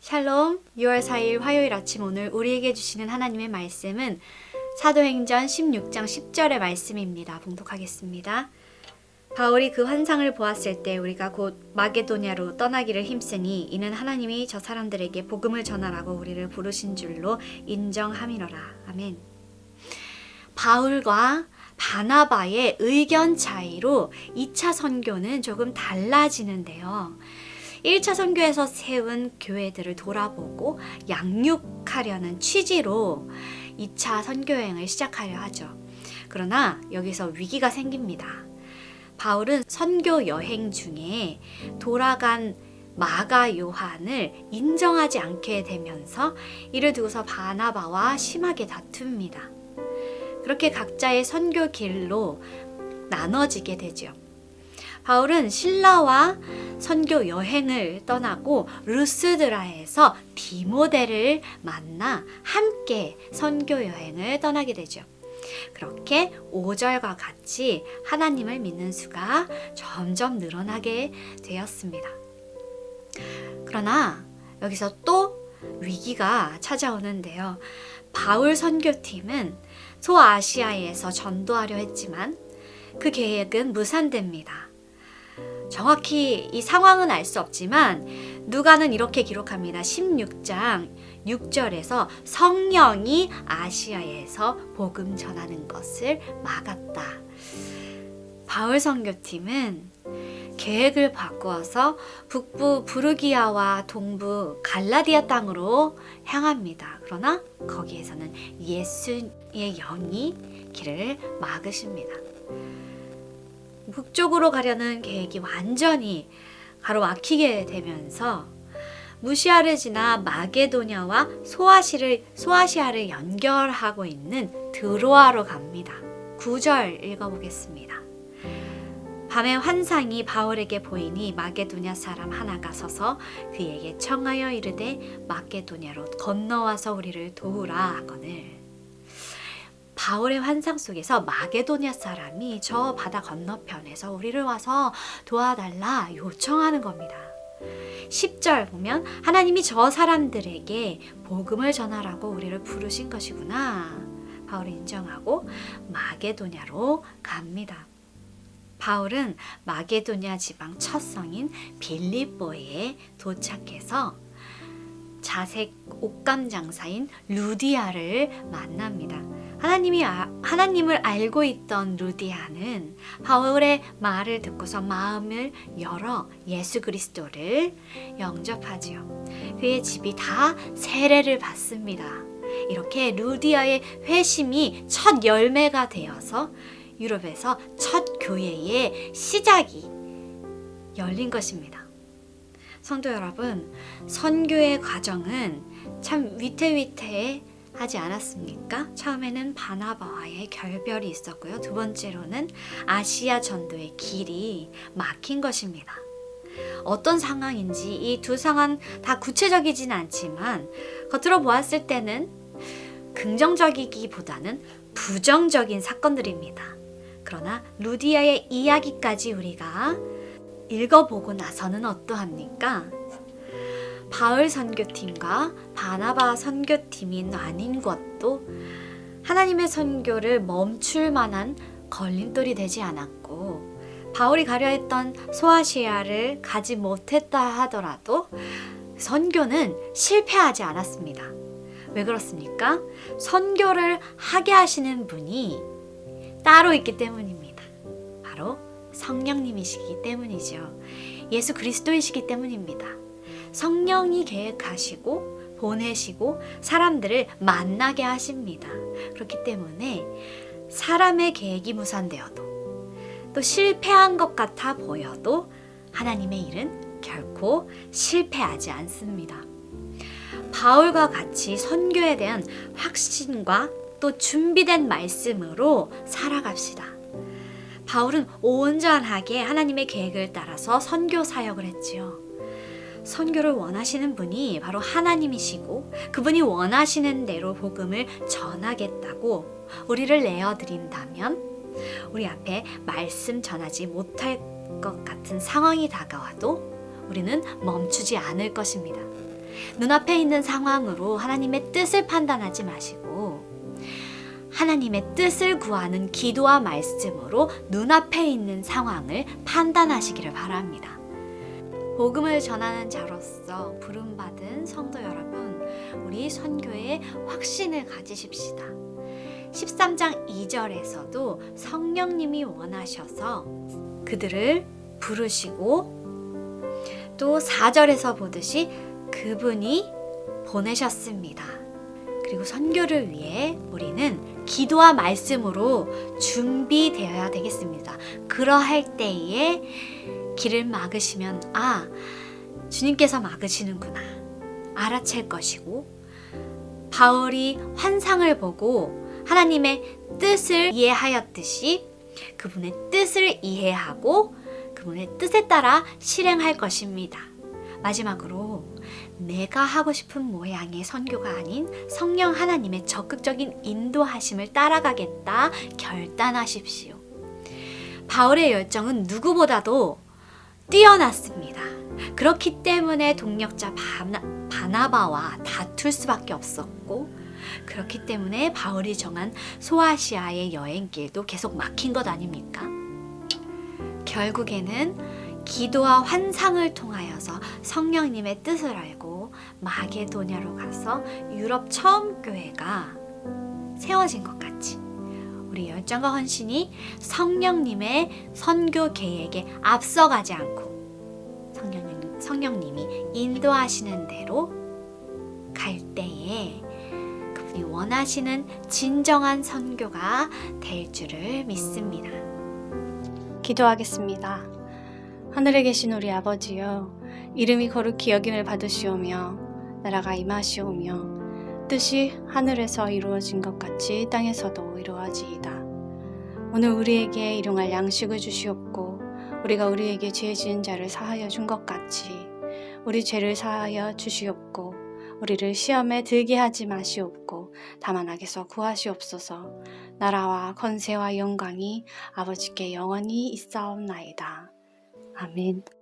샬롬, 6월 4일 화요일 아침 오늘 우리에게 주시는 하나님의 말씀은 사도행전 16장 10절의 말씀입니다. 봉독하겠습니다. 바울이 그 환상을 보았을 때 우리가 곧 마게도냐로 떠나기를 힘쓰니 이는 하나님이 저 사람들에게 복음을 전하라고 우리를 부르신 줄로 인정함이로라. 아멘. 바울과 바나바의 의견 차이로 2차 선교는 조금 달라지는데요. 1차 선교에서 세운 교회들을 돌아보고 양육하려는 취지로 2차 선교여행을 시작하려 하죠. 그러나 여기서 위기가 생깁니다. 바울은 선교 여행 중에 돌아간 마가 요한을 인정하지 않게 되면서 이를 두고서 바나바와 심하게 다툽니다. 그렇게 각자의 선교 길로 나눠지게 되죠. 바울은 신라와 선교 여행을 떠나고 루스드라에서 디모데를 만나 함께 선교 여행을 떠나게 되죠. 그렇게 5절과 같이 하나님을 믿는 수가 점점 늘어나게 되었습니다. 그러나 여기서 또 위기가 찾아오는데요. 바울 선교팀은 소아시아에서 전도하려 했지만 그 계획은 무산됩니다. 정확히 이 상황은 알 수 없지만 누가는 이렇게 기록합니다. 16장 6절에서 성령이 아시아에서 복음 전하는 것을 막았다. 바울 선교팀은 계획을 바꾸어서 북부 부르기아와 동부 갈라디아 땅으로 향합니다. 그러나 거기에서는 예수의 영이 길을 막으십니다. 북쪽으로 가려는 계획이 완전히 가로막히게 되면서 무시아를 지나 마게도냐와 소아시아를 연결하고 있는 드로아로 갑니다. 9절 읽어보겠습니다. 밤에 환상이 바울에게 보이니 마게도냐 사람 하나가 서서 그에게 청하여 이르되 마게도냐로 건너와서 우리를 도우라 하거늘. 바울의 환상 속에서 마게도냐 사람이 저 바다 건너편에서 우리를 와서 도와달라 요청하는 겁니다. 10절 보면 하나님이 저 사람들에게 복음을 전하라고 우리를 부르신 것이구나. 바울이 인정하고 마게도냐로 갑니다. 바울은 마게도냐 지방 첫 성인 빌립보에 도착해서 자색 옷감 장사인 루디아를 만납니다. 하나님을 알고 있던 루디아는 바울의 말을 듣고서 마음을 열어 예수 그리스도를 영접하지요. 그의 집이 다 세례를 받습니다. 이렇게 루디아의 회심이 첫 열매가 되어서 유럽에서 첫 교회의 시작이 열린 것입니다. 성도 여러분, 선교의 과정은 참 위태위태하지 않았습니까? 처음에는 바나바와의 결별이 있었고요. 두 번째로는 아시아 전도의 길이 막힌 것입니다. 어떤 상황인지 이 두 상황 다 구체적이진 않지만 겉으로 보았을 때는 긍정적이기보다는 부정적인 사건들입니다. 그러나 루디아의 이야기까지 우리가 읽어보고 나서는 어떠합니까? 바울 선교팀과 바나바 선교팀이 나뉜 것도 하나님의 선교를 멈출 만한 걸림돌이 되지 않았고, 바울이 가려 했던 소아시아를 가지 못했다 하더라도 선교는 실패하지 않았습니다. 왜 그렇습니까? 선교를 하게 하시는 분이 따로 있기 때문입니다. 바로 성령님이시기 때문이죠. 예수 그리스도이시기 때문입니다. 성령이 계획하시고 보내시고 사람들을 만나게 하십니다. 그렇기 때문에 사람의 계획이 무산되어도 또 실패한 것 같아 보여도 하나님의 일은 결코 실패하지 않습니다. 바울과 같이 선교에 대한 확신과 또 준비된 말씀으로 살아갑시다. 바울은 온전하게 하나님의 계획을 따라서 선교 사역을 했지요. 선교를 원하시는 분이 바로 하나님이시고 그분이 원하시는 대로 복음을 전하겠다고 우리를 내어드린다면 우리 앞에 말씀 전하지 못할 것 같은 상황이 다가와도 우리는 멈추지 않을 것입니다. 눈앞에 있는 상황으로 하나님의 뜻을 판단하지 마시고 하나님의 뜻을 구하는 기도와 말씀으로 눈앞에 있는 상황을 판단하시기를 바랍니다. 복음을 전하는 자로서 부름받은 성도 여러분, 우리 선교에 확신을 가지십시다. 13장 2절에서도 성령님이 원하셔서 그들을 부르시고 또 4절에서 보듯이 그분이 보내셨습니다. 그리고 선교를 위해 우리는 기도와 말씀으로 준비되어야 되겠습니다. 그러할 때에 길을 막으시면 주님께서 막으시는구나 알아챌 것이고, 바울이 환상을 보고 하나님의 뜻을 이해하였듯이 그분의 뜻을 이해하고 그분의 뜻에 따라 실행할 것입니다. 마지막으로 내가 하고 싶은 모양의 선교가 아닌 성령 하나님의 적극적인 인도하심을 따라가겠다 결단하십시오. 바울의 열정은 누구보다도 뛰어났습니다. 그렇기 때문에 동력자 바나바와 다툴 수밖에 없었고, 그렇기 때문에 바울이 정한 소아시아의 여행길도 계속 막힌 것 아닙니까? 결국에는 기도와 환상을 통하여서 성령님의 뜻을 알고 마게도냐로 가서 유럽 처음 교회가 세워진 것 같이 우리 열정과 헌신이 성령님의 선교 계획에 앞서가지 않고 성령님이 인도하시는 대로 갈 때에 그분이 원하시는 진정한 선교가 될 줄을 믿습니다. 기도하겠습니다. 하늘에 계신 우리 아버지여, 이름이 거룩히 여김을 받으시오며 나라가 임하시오며 뜻이 하늘에서 이루어진 것 같이 땅에서도 이루어지이다. 오늘 우리에게 일용할 양식을 주시옵고 우리가 우리에게 죄 지은 자를 사하여 준 것 같이 우리 죄를 사하여 주시옵고 우리를 시험에 들게 하지 마시옵고 다만 악에서 구하시옵소서. 나라와 권세와 영광이 아버지께 영원히 있사옵나이다. 아멘.